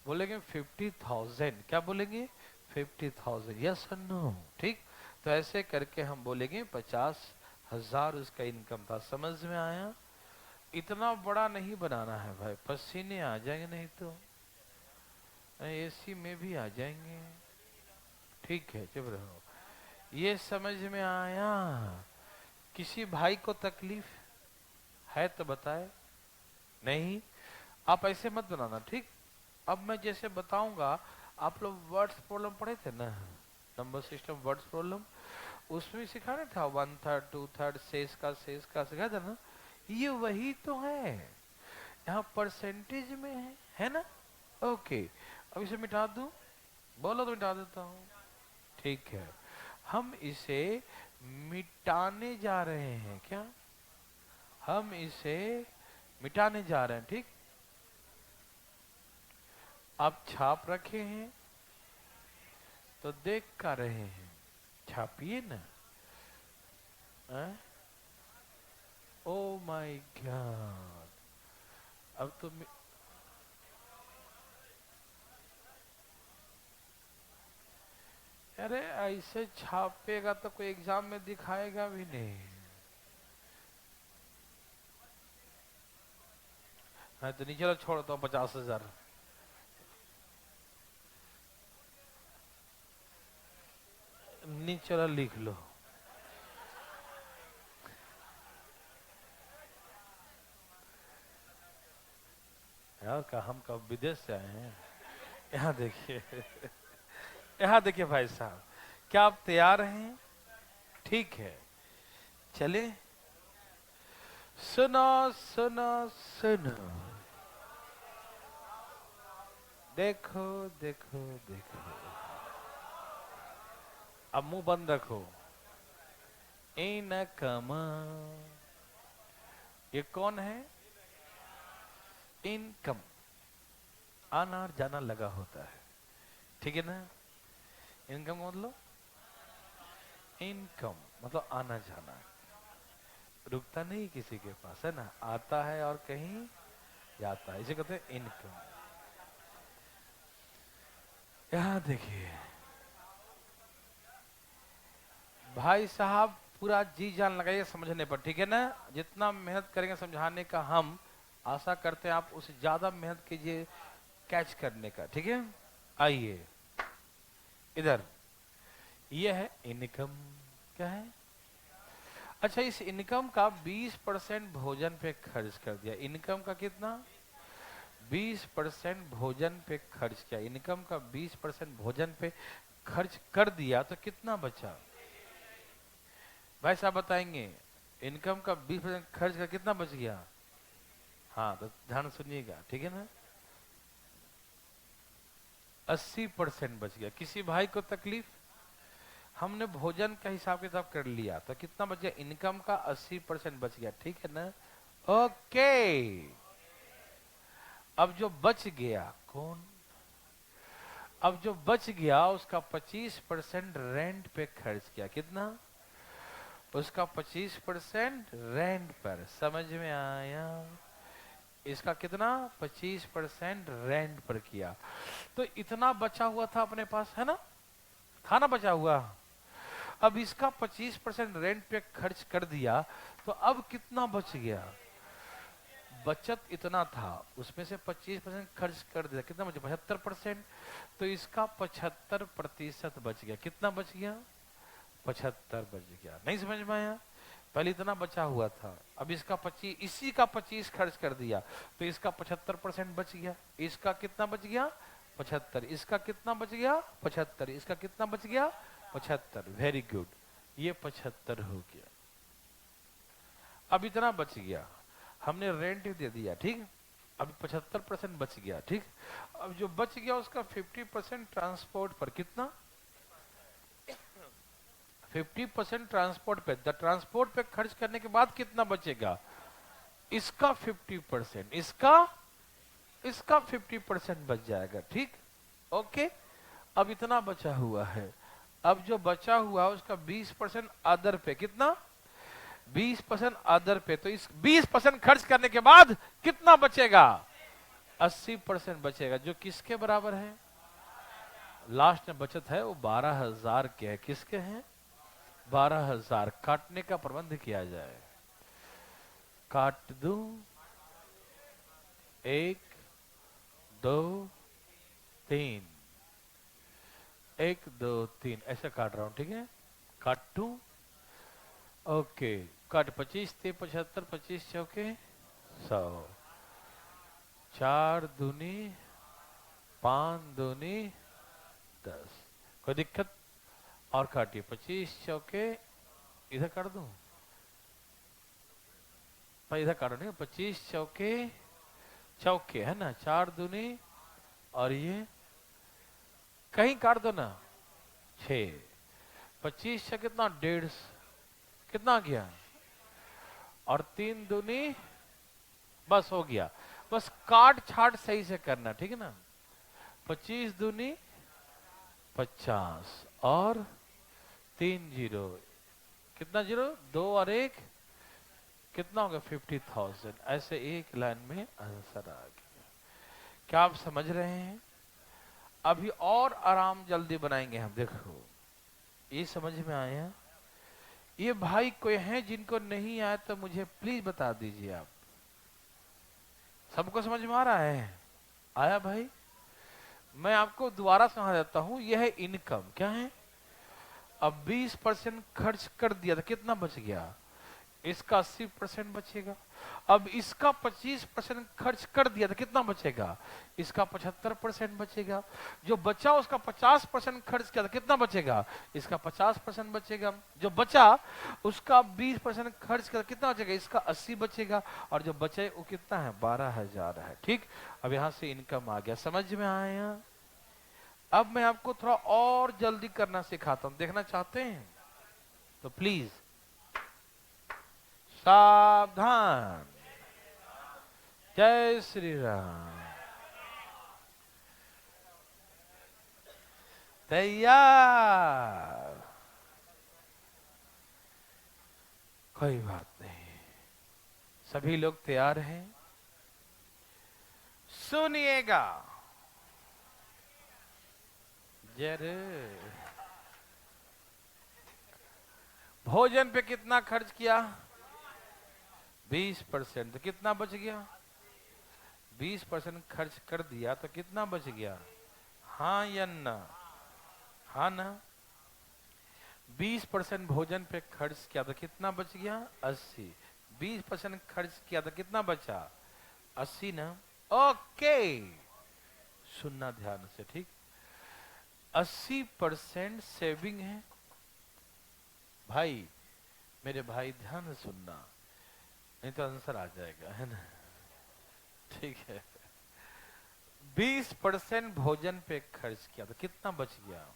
बोलेंगे 50,000, क्या बोलेंगे, 50,000, यस और नो, ठीक। तो ऐसे करके हम बोलेंगे 50,000 उसका इनकम था। समझ में आया। इतना बड़ा नहीं बनाना है भाई, पसीने आ जाएंगे नहीं तो, एसी में भी आ जाएंगे, ठीक है, चुप रहो। ये समझ में आया। किसी भाई को तकलीफ है तो बताए, नहीं आप ऐसे मत बनाना, ठीक। अब मैं जैसे बताऊंगा, आप लोग वर्ड्स प्रॉब्लम पढ़े थे ना, नंबर सिस्टम वर्ड्स प्रॉब्लम, उसमें सिखाना था 1/3 2/3 शेष का सिखाया था ना। ये वही तो है, यहाँ परसेंटेज में है ना। ओके, अब इसे मिटा दूं, बोलो तो मिटा देता हूँ, ठीक है। हम इसे मिटाने जा रहे हैं, क्या, हम इसे मिटाने जा रहे हैं, ठीक। आप छाप रखे हैं तो देख कर रहे हैं, छापिए ना। ओ माय गॉड, अब तो अरे ऐसे छापेगा तो कोई एग्जाम में दिखाएगा भी नहीं। हाँ तो नीचे छोड़ता हूँ 50,000, नीचे लिख लो। यार का हम कब विदेश से आए हैं। यहाँ देखिए, यहाँ देखिए भाई साहब, क्या आप तैयार हैं, ठीक है। चले, सुनो सुनो सुनो, देखो देखो देखो, अब मुंह बंद रखो। इनकम, ये कौन है, इनकम, आना और जाना लगा होता है, ठीक है ना। इनकम मतलब इनकम मतलब आना जाना, रुकता नहीं किसी के पास, है ना, आता है और कहीं जाता है, इसे कहते हैं इनकम। यहां देखिए भाई साहब, पूरा जी जान लगाइए समझने पर, ठीक है ना। जितना मेहनत करेंगे समझाने का, हम आशा करते हैं आप उससे ज्यादा मेहनत कीजिए कैच करने का, ठीक है। आइए इधर, ये है इनकम। क्या है? अच्छा, इस इनकम का 20% भोजन पे खर्च कर दिया। इनकम का कितना? 20% भोजन पे खर्च किया। इनकम का 20% भोजन पे खर्च कर दिया तो कितना बचा? भाई साहब बताएंगे, इनकम का 20% खर्च कर कितना बच गया? हाँ तो ध्यान सुनिएगा, ठीक है ना। 80% बच गया। किसी भाई को तकलीफ? हमने भोजन का हिसाब किताब कर लिया तो कितना बच गया? इनकम का 80% बच गया, ठीक है ना। ओके, अब जो बच गया कौन? अब जो बच गया उसका 25% रेंट पे खर्च किया। कितना? उसका 25% रेंट पर। समझ में आया? इसका कितना? 25% रेंट पर किया। तो इतना बचा हुआ था अपने पास, है ना, था ना बचा हुआ। अब इसका 25% रेंट पे खर्च कर दिया तो अब कितना बच गया? बचत इतना था, उसमें से 25% खर्च कर दिया, कितना बचा? 75%। तो इसका 75% बच गया। कितना बच गया? 75 बच गया। नहीं समझ में आया? पहले इतना बचा हुआ था, अब इसका 25, इसी का 25 खर्च कर दिया तो इसका 75% बच गया। इसका कितना बच गया? 75। इसका कितना बच गया? 75। इसका कितना बच गया? 75। वेरी गुड, ये 75 हो गया। अब इतना बच गया, हमने रेंट दे दिया, ठीक। अब 75% बच गया, ठीक। अब जो बच गया उसका 50% ट्रांसपोर्ट पर। कितना? 50% ट्रांसपोर्ट पे। द ट्रांसपोर्ट पे खर्च करने के बाद कितना बचेगा? इसका 50%, इसका 50% बच जाएगा, ठीक। ओके, अब इतना बचा हुआ है। अब जो बचा हुआ है उसका 20% अदर पे। कितना? 20% अदर पे। तो इस 20% खर्च करने के बाद कितना बचेगा? 80% बचेगा, जो किसके बराबर है? लास्ट में बचत है वो 12,000 के है। किसके हैं? 12,000। काटने का प्रबंध किया जाए। काट दूं? 1 2 3, 1 2 3 ऐसे काट रहा हूं, ठीक है। काटू? ओके, काट। 25 थे 75, 25 चौके 100, 4 दूनी 5 दूनी 10। कोई दिक्कत? और काटिए। 25 चौके, इधर काट दूं? पर इधर काटो नहीं। 25 चौके चौके, है ना, 4 दूनी, और ये कहीं काट दो ना, 6। 25 से कितना? 150। कितना गया? और 3 दूनी, बस हो गया। बस काट छाट सही से करना, ठीक है ना। 25 दूनी 50, और 3 जीरो, कितना जीरो? 2 और 1, कितना होगा? 50,000। ऐसे एक लाइन में आंसर आ गया। क्या आप समझ रहे हैं? अभी और आराम जल्दी बनाएंगे हम, देखो। ये समझ में आया? ये भाई कोई हैं जिनको नहीं आया तो मुझे प्लीज बता दीजिए आप। सबको समझ में आ रहा है? आया भाई? मैं आपको दोबारा समझा देता हूं। यह है इनकम। क्या है? अब 20% खर्च कर दिया तो कितना बच गया? इसका 80% बचेगा। अब इसका 25% खर्च कर दिया तो कितना बचेगा? इसका 75% बचेगा। जो बचा उसका 50% खर्च किया तो कितना बचेगा? इसका 50% बचेगा। जो बचा उसका 20% खर्च किया तो कितना बचेगा? इसका 80 बचेगा। और जो बचे वो कितना है? 12,000 है, ठीक। अब यहां से इनकम आ गया। समझ में आया? अब मैं आपको थोड़ा और जल्दी करना सिखाता हूं, देखना चाहते हैं तो प्लीज सावधान। जय श्री राम। तैयार? कोई बात नहीं, सभी लोग तैयार हैं? सुनिएगा जरूर। भोजन पे कितना खर्च किया? 20%। तो कितना बच गया? 20% खर्च कर दिया तो कितना बच गया? हाँ या ना? हाँ ना? 20% भोजन पे खर्च किया तो कितना बच गया? 80। 20% खर्च किया तो कितना बचा? 80 ना? ओके, सुनना ध्यान से, ठीक। 80% सेविंग है भाई। मेरे भाई ध्यान से सुनना, नहीं तो आंसर आ जाएगा, है ना? ठीक है। 20% भोजन पे खर्च किया तो कितना बच गया?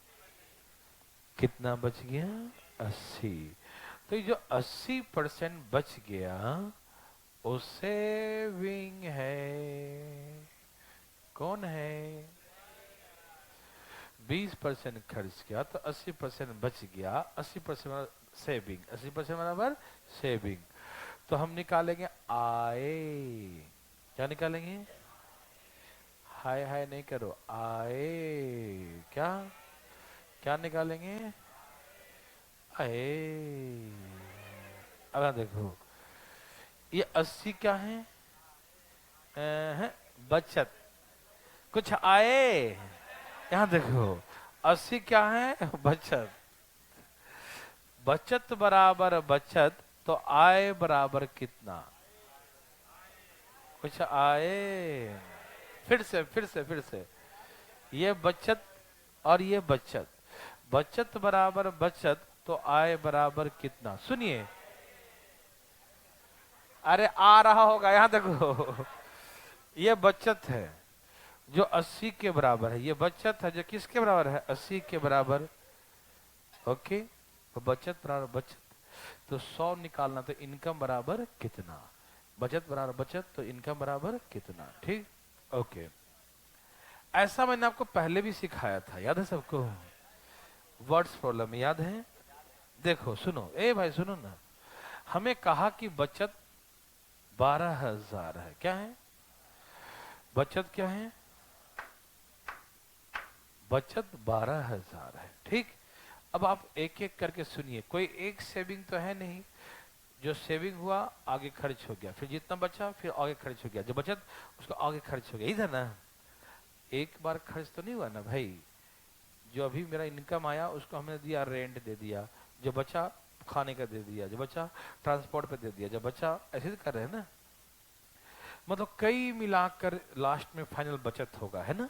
कितना बच गया? 80। तो ये जो 80% बच गया वो सेविंग है। कौन है? 20% खर्च किया तो 80% बच गया। 80% सेविंग, 80% बराबर सेविंग। तो हम निकालेंगे आए। क्या निकालेंगे? हाय हाय नहीं करो, आए। क्या क्या निकालेंगे? आए। अब देखो, ये 80 क्या है? बचत। कुछ आए, यहाँ देखो। 80 क्या है? बचत। बचत बराबर बचत, तो आय बराबर कितना? कुछ आए। फिर से ये बचत और ये बचत। बचत बराबर बचत, तो आय बराबर कितना? सुनिए, अरे आ रहा होगा, यहां देखो। ये बचत है जो 80 के बराबर है। ये बचत है जो किसके बराबर है? 80 के बराबर। ओके, तो बचत बराबर बचत, तो 100 निकालना, तो इनकम बराबर कितना? बचत बराबर बचत, तो इनकम बराबर कितना? ठीक, ओके। ऐसा मैंने आपको पहले भी सिखाया था, याद है सबको? वर्ड्स प्रॉब्लम याद है? देखो सुनो, ए भाई सुनो ना। हमें कहा कि बचत 12,000 है। क्या है? बचत क्या है? बचत 12,000 है, ठीक। अब आप एक एक करके सुनिए। कोई एक सेविंग तो है नहीं। जो सेविंग हुआ आगे खर्च हो गया, फिर जितना बचा फिर आगे खर्च हो गया, जो बचत उसको आगे खर्च हो गया, इधर ना। एक बार खर्च तो नहीं हुआ ना भाई। जो अभी मेरा इनकम आया उसको हमने दिया, रेंट दे दिया। जो बचा खाने का दे दिया, जो बचा ट्रांसपोर्ट पे दे दिया, जो बचा ऐसे कर रहे हैं ना। मतलब कई मिलाकर लास्ट में फाइनल बचत होगा, है ना?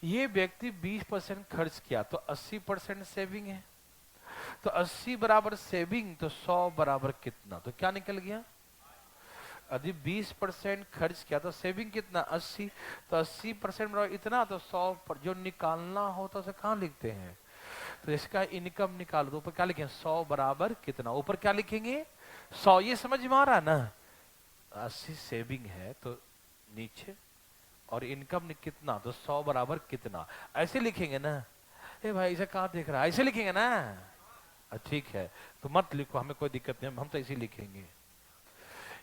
ये व्यक्ति 20% खर्च किया तो 80% सेविंग है। तो 80 बराबर सेविंग, तो 100 बराबर कितना? तो क्या निकल गया? यदि 20% खर्च किया तो सेविंग कितना? 80। तो 80% बराबर इतना, तो 100 पर जो निकालना होता है उसे कहाँ लिखते हैं? तो इसका इनकम निकालो, तो ऊपर क्या लिखेंगे? 100 बराबर कितना? ऊपर क्या लिखेंगे? 100। ये समझ में आ रहा है ना? 80 सेविंग है तो नीचे, और इनकम कितना, तो 100 बराबर कितना, ऐसे लिखेंगे ना। ए भाई इसे कहाँ देख रहा है? ऐसे लिखेंगे ना। ठीक है, तो मत लिखो, हमें कोई दिक्कत नहीं, हम तो इसे लिखेंगे।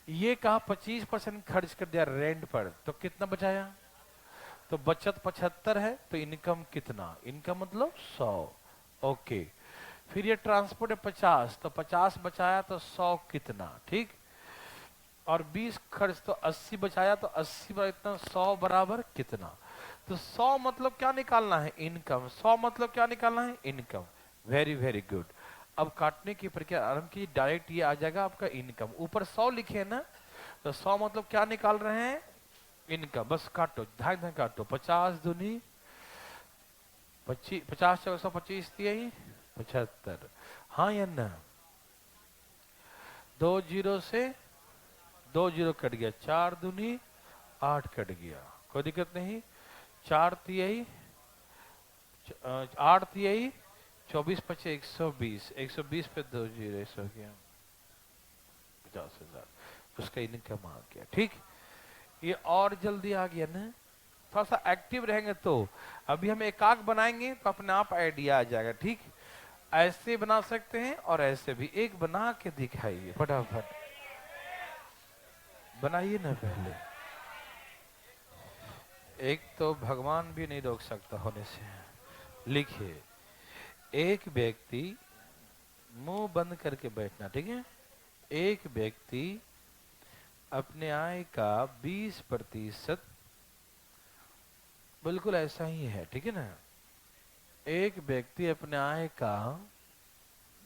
ये कहा 25% खर्च कर दिया रेंट पर, तो कितना बचाया? तो बचत 75 है, तो इनकम कितना? इनकम मतलब 100। ओके, फिर ये ट्रांसपोर्ट है 50, तो 50 बचाया, तो 100 कितना? ठीक। और 20 खर्च, तो 80 बचाया, तो 80 पर इतना, 100 बराबर कितना? तो 100 मतलब क्या निकालना है? इनकम। 100 मतलब क्या निकालना है? इनकम। Very very good. अब काटने की प्रक्रिया आरंभ की, डायरेक्ट ये आ जाएगा आपका इनकम। ऊपर 100 लिखे है ना, तो 100 मतलब क्या निकाल रहे हैं? इनकम। बस काटो, ढाई ढाई काटो। 50 दूनी 25, 50 चौक 125 दिए 75। हाँ या ना? 2 जीरो से 2 जीरो कट गया, 4 दूनी 8 कट गया, कोई दिक्कत नहीं। 4 तिहाई 8 तिहाई 24 पचे 120, 120 पे 2 जीरो 100 गया 50,000, उसका इनकम आ गया। ठीक, ये और जल्दी आ गया ना। थोड़ा सा एक्टिव रहेंगे तो। अभी हम एकाक बनाएंगे तो अपने आप आइडिया आ जाएगा। ठीक, ऐसे बना सकते हैं और ऐसे भी। एक बना के दिखाइए फटाफट, बनाइए ना पहले। एक तो भगवान भी नहीं रोक सकता होने से। लिखिए, एक व्यक्ति, मुंह बंद करके बैठना, ठीक है। एक व्यक्ति अपने आय का 20%, बिल्कुल ऐसा ही है, ठीक है ना। एक व्यक्ति अपने आय का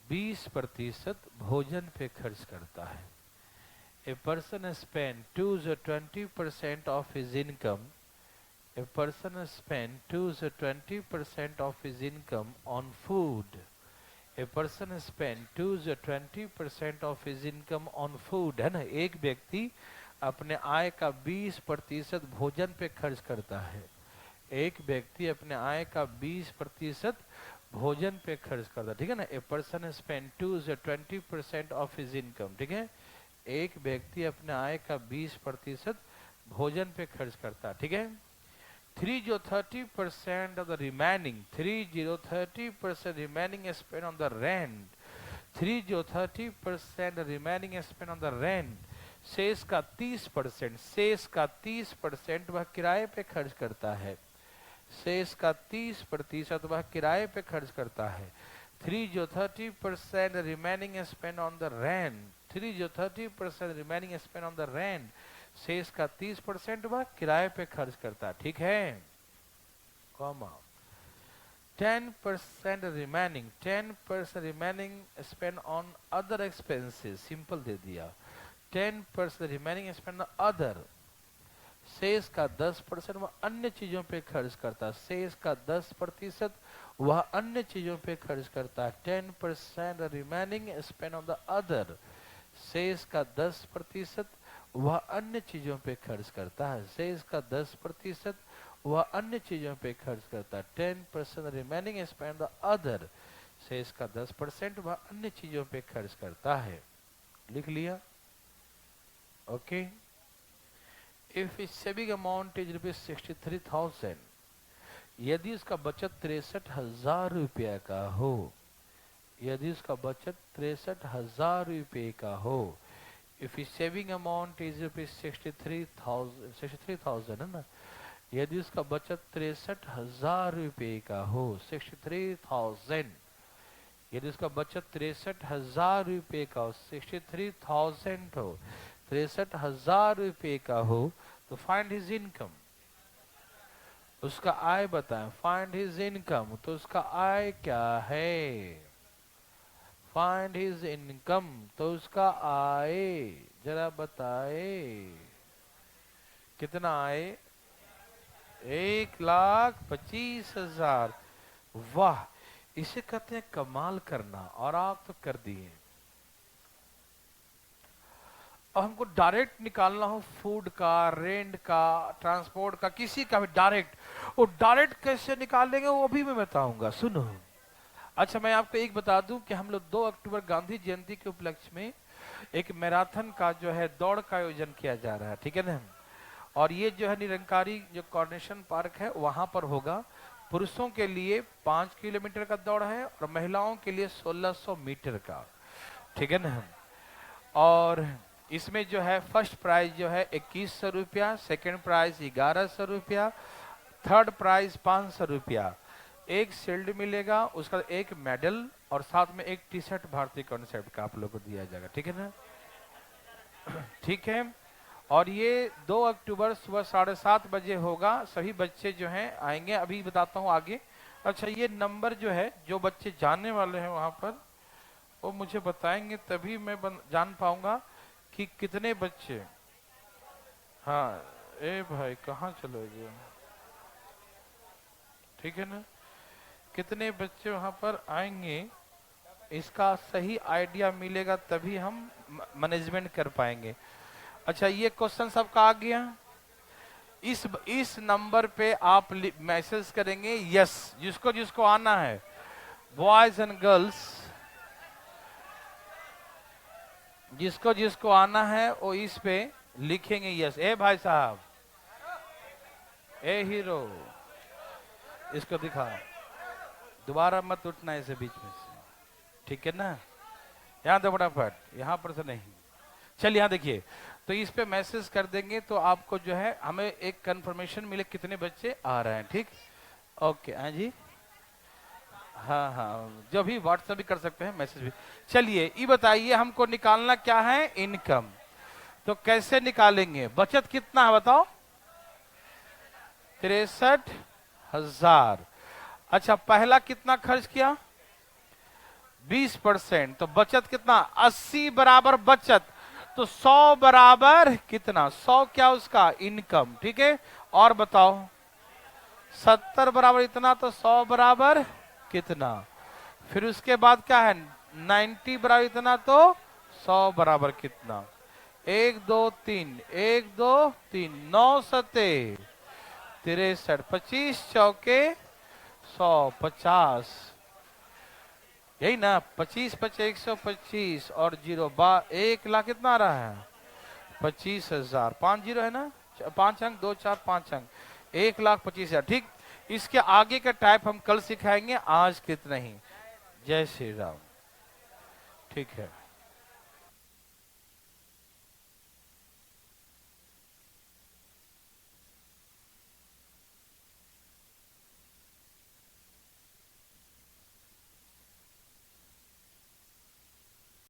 20% भोजन पे खर्च करता है। A person spend 20% of his income. A person spend 20% of his income on food. A person spend 20% of his income on food, है ना। एक व्यक्ति अपने आय का 20% भोजन पे खर्च करता है। एक व्यक्ति अपने आय का 20% भोजन पे खर्च करता है, ठीक है ना। A person spend 20% of his income, ठीक है। एक व्यक्ति अपने आय का 20% भोजन पे खर्च करता है, ठीक है। 30% of the remaining 30% remaining spent on the rent, 30% remaining spent on the rent। शेष का 30% वह किराए पे खर्च करता है। शेष का 30% वह किराए पे खर्च करता है। 30% remaining spent on the rent, 30% remaining spent on the rent। शेष का 30% वह किराए पे खर्च करता है, ठीक है। Comma 10% remaining spent on other expenses, simple दे दिया। 10% remaining spent on other। शेष का 10% वह अन्य चीजों पे खर्च करता है। शेष का 10% वह अन्य चीजों पे खर्च करता है। 10% remaining spent on the other। शेष का 10% वह अन्य चीजों पे खर्च करता है। शेष का 10% वह अन्य चीजों पे खर्च करता है। 10% remaining spent on the other। शेष का 10% वह अन्य चीजों पे खर्च करता है। लिख लिया, okay. If his saving amount is ₹63,000, यदि उसका बचत 63,000 रुपया का हो, यदि उसका बचत 63,000 रुपये का हो। If his saving amount is ₹63,000 है ना, यदि उसका बचत 63,000 रुपये का हो, 63,000, यदि उसका बचत 63,000 रुपये का हो, 63,000 हो, 63,000 रुपये का हो, तो फाइंड हिज इनकम, उसका आय बताएं। फाइंड हिज इनकम, तो उसका आय क्या है। फाइंड हिज इनकम, तो उसका आय जरा बताए, कितना आय। 1,25,000। वाह, इसे कहते हैं कमाल करना, और आप तो कर दिए। अब हमको डायरेक्ट निकालना हो फूड का, रेंट का, ट्रांसपोर्ट का, किसी का भी डायरेक्ट, वो डायरेक्ट कैसे निकालेंगे वो भी मैं बताऊंगा, सुनो। अच्छा, मैं आपको एक बता दूं कि हम लोग 2 अक्टूबर गांधी जयंती के उपलक्ष्य में एक मैराथन का जो है दौड़ का आयोजन किया जा रहा है, ठीक है ना। और ये जो है निरंकारी जो कॉर्नेशन पार्क है वहां पर होगा। पुरुषों के लिए 5 किलोमीटर का दौड़ है और महिलाओं के लिए 1600 मीटर का, ठीक है ना। और इसमें जो है फर्स्ट प्राइज जो है 2100 रुपया, सेकेंड प्राइज 1100 रुपया, थर्ड प्राइज 500 रुपया, एक शील्ड मिलेगा, उसका एक मेडल और साथ में एक टी शर्ट भारतीय कॉन्सेप्ट का आप लोग को दिया जाएगा, ठीक है ना। ठीक है। और ये 2 अक्टूबर सुबह 7:30 बजे होगा। सभी बच्चे जो हैं आएंगे, अभी बताता हूँ आगे। अच्छा, ये नंबर जो है, जो बच्चे जाने वाले हैं वहां पर, वो मुझे बताएंगे, तभी मैं जान पाऊंगा कि कितने बच्चे। हाँ, ए भाई कहाँ चले गए, ठीक है ना। कितने बच्चे वहां पर आएंगे, इसका सही आइडिया मिलेगा तभी हम मैनेजमेंट कर पाएंगे। अच्छा, ये क्वेश्चन सबका आ गया। इस नंबर पे आप मैसेज करेंगे यस, जिसको जिसको आना है, बॉयज एंड गर्ल्स, जिसको जिसको आना है वो इस पे लिखेंगे यस। ए भाई साहब, ए हीरो, इसको दिखा, दोबारा मत उठना ऐसे बीच में से। ठीक है ना, यहाँ दो फटाफट, यहाँ पर से नहीं। चल यहाँ देखिए, तो इस पे मैसेज कर देंगे तो आपको जो है हमें एक कंफर्मेशन मिले कितने बच्चे आ रहे हैं। ठीक, ओके। हाँ जी, हाँ हाँ, जो भी व्हाट्सएप भी कर सकते हैं, मैसेज भी। चलिए ये बताइए, हमको निकालना क्या है, इनकम। तो कैसे निकालेंगे, बचत कितना है बताओ, 63,000। अच्छा, पहला कितना खर्च किया, 20%, तो बचत कितना, 80 बराबर बचत, तो 100 बराबर कितना, 100 क्या उसका इनकम। ठीक है, और बताओ 70 बराबर इतना, तो 100 बराबर कितना। फिर उसके बाद क्या है, 90 बराबर इतना, तो 100 बराबर कितना। 1 2 3, 1 2 3, 9 सते 63, 25 चौके 100, 50, यही ना, 25 25 125 और 0 1 लाख कितना आ रहा है, 25,000। 5 जीरो है ना, 5 अंक, 2 4 5 अंक, 1,25,000। ठीक, इसके आगे का टाइप हम कल सिखाएंगे, आज कितना ही। जय श्री राम। ठीक है।